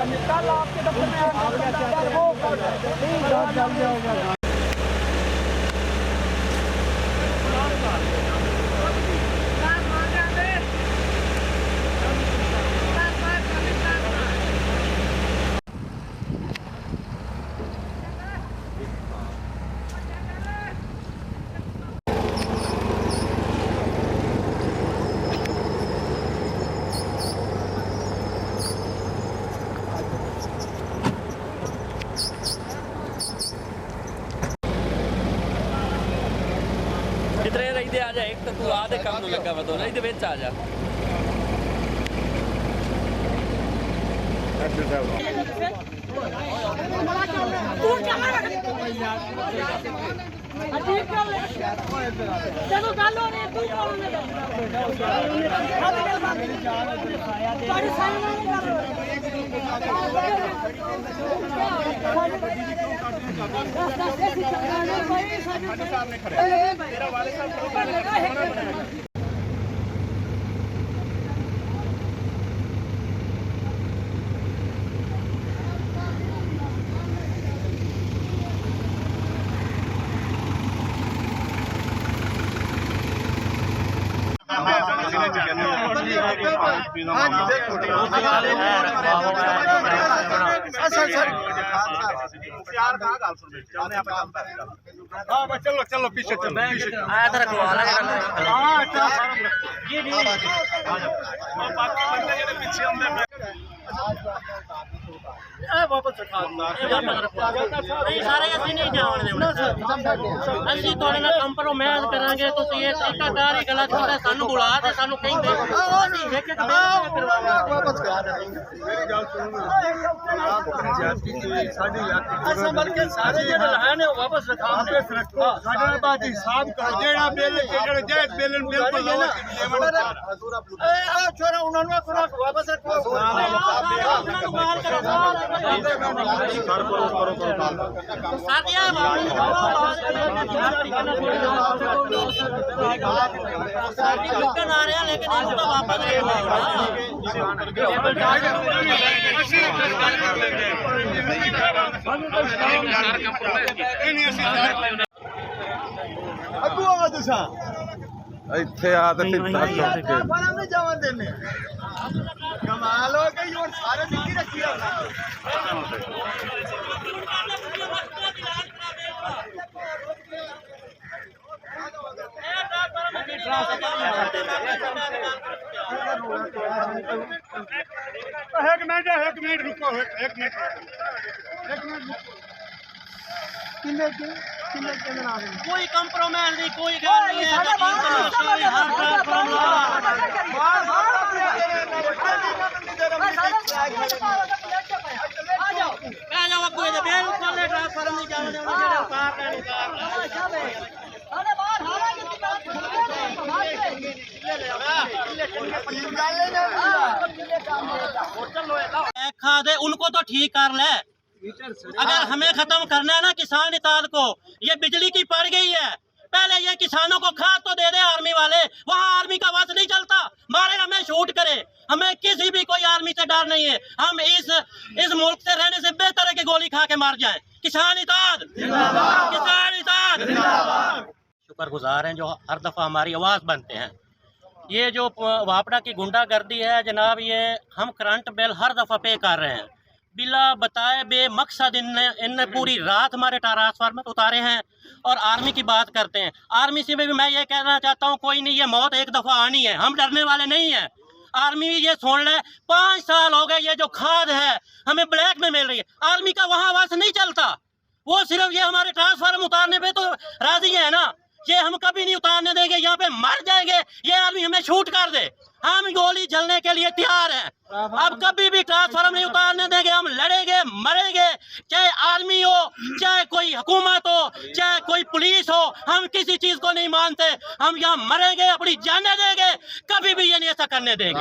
कल आपके दफ्तर में आकर वो जल जाएगा। कितने रहते आ जा एक तो तू आधे काम ਨੂੰ ਲੱਗਾ ਵਾ ਦੋਨਾਂ ਇਹਦੇ ਵਿੱਚ ਆ ਜਾ ਜਦੋਂ ਗੱਲ ਹੋ ਰਹੀ ਤੂੰ ਕੌਣ ਨੇ ਤੁਹਾਡੇ ਸਾਹਮਣੇ ਗੱਲ ਹੋ ਰਹੀ चलो चलो पीछे चलो आया था रखवा वापस सारे ਅਸੀਂ ਨਹੀਂ ਜਾਣ ਦੇਣਾ ਅਸੀਂ ਤੁਹਾਡੇ ਨਾਲ ਕੰਪਰੋਮਾਈਜ਼ ਕਰਾਂਗੇ ਤੁਸੀਂ ਇਹ ਠੇਕੇਦਾਰ ਹੀ ਗਲਤ ਕੀਤਾ ਸਾਨੂੰ ਬੁਲਾ ਤੇ ਸਾਨੂੰ ਕਹਿੰਦੇ ਅਸੀਂ ਇੱਕ वापस मेरी गल सुनो आप ज्यादती कोई साडी यात्री बल्कि सारे ਜਿਹੜੇ ਹੈ ਨੇ ਵਾਪਸ ਰਖਾਉਂਦੇ ਰੱਖੋ ਸਾਡਾ ਬਾਤ ਹਿਸਾਬ ਕਰ ਜਿਹੜਾ ਬਿੱਲ ਜਿਹੜਾ ਜਾਇਜ਼ ਬਿੱਲ ਬਿਲਕੁਲ ਲੋ ਛੋਰਾ ਉਹਨਾਂ ਨੂੰ ਵਾਪਸ ਰੱਖੋ ਸਾਥੀਆਂ ਸਾਡੀ ਦੁਕਾਨ ਆ ਰਿਹਾ ਲੇਕਿਨ ਇਸ ਤੋਂ ਵਾਪਸ ਅੱਗੂ ਆ ਤੁਸੀਂ ਇੱਥੇ ਆ ਤੇ ਸਿੱਧਾ ਚੁੱਕ ਕੇ ਫਾਰਮ ਨਹੀਂ ਜਾਵਣ ਦੇਣੇ ਕਮਾਲ ਹੋ ਗਈ ਹੁਣ ਸਾਰੇ ਨਿੱਕੀ ਰੱਖੀ ਆ एक मिनट रुको एक मिनट कोई कंप्रोमाइज नहीं कोई गल नहीं है खा दे उनको तो ठीक कर ले अगर हमें खत्म करना है ना किसान इताद को ये बिजली की पड़ गई है पहले ये किसानों को खाद तो दे दे आर्मी वाले वहाँ आर्मी का बस नहीं चलता मारे हमें शूट करे हमें किसी भी कोई आर्मी से डर नहीं है हम इस मुल्क से रहने से बेहतर है कि गोली खा के मार जाए किसान इताद किसान इताद शुक्रगुजार हैं जो हर दफा हमारी आवाज बनते हैं ये जो वापड़ा की गुंडागर्दी है जनाब ये हम करंट बिल हर दफा पे कर रहे हैं बिला बताए बेमकसद इनने पूरी रात हमारे ट्रांसफार्मर उतारे हैं और आर्मी की बात करते हैं आर्मी से भी मैं ये कहना चाहता हूँ कोई नहीं ये मौत एक दफ़ा आनी है हम डरने वाले नहीं हैं आर्मी ये सुन ले 5 साल हो गए ये जो खाद है हमें ब्लैक में मिल रही है आर्मी का वहाँ बस नहीं चलता वो सिर्फ ये हमारे ट्रांसफार्मर उतारने पे तो राजी है ना ये हम कभी नहीं उतारने देंगे यहाँ पे मर जाएंगे ये आदमी हमें शूट कर दे हम गोली चलने के लिए तैयार हैं अब कभी भी ट्रांसफार्मर नहीं उतारने देंगे हम लड़ेंगे मरेंगे चाहे आर्मी हो चाहे कोई हुकूमत हो चाहे कोई पुलिस हो हम किसी चीज को नहीं मानते हम यहाँ मरेंगे अपनी जाने देंगे कभी भी ये नहीं ऐसा करने देंगे।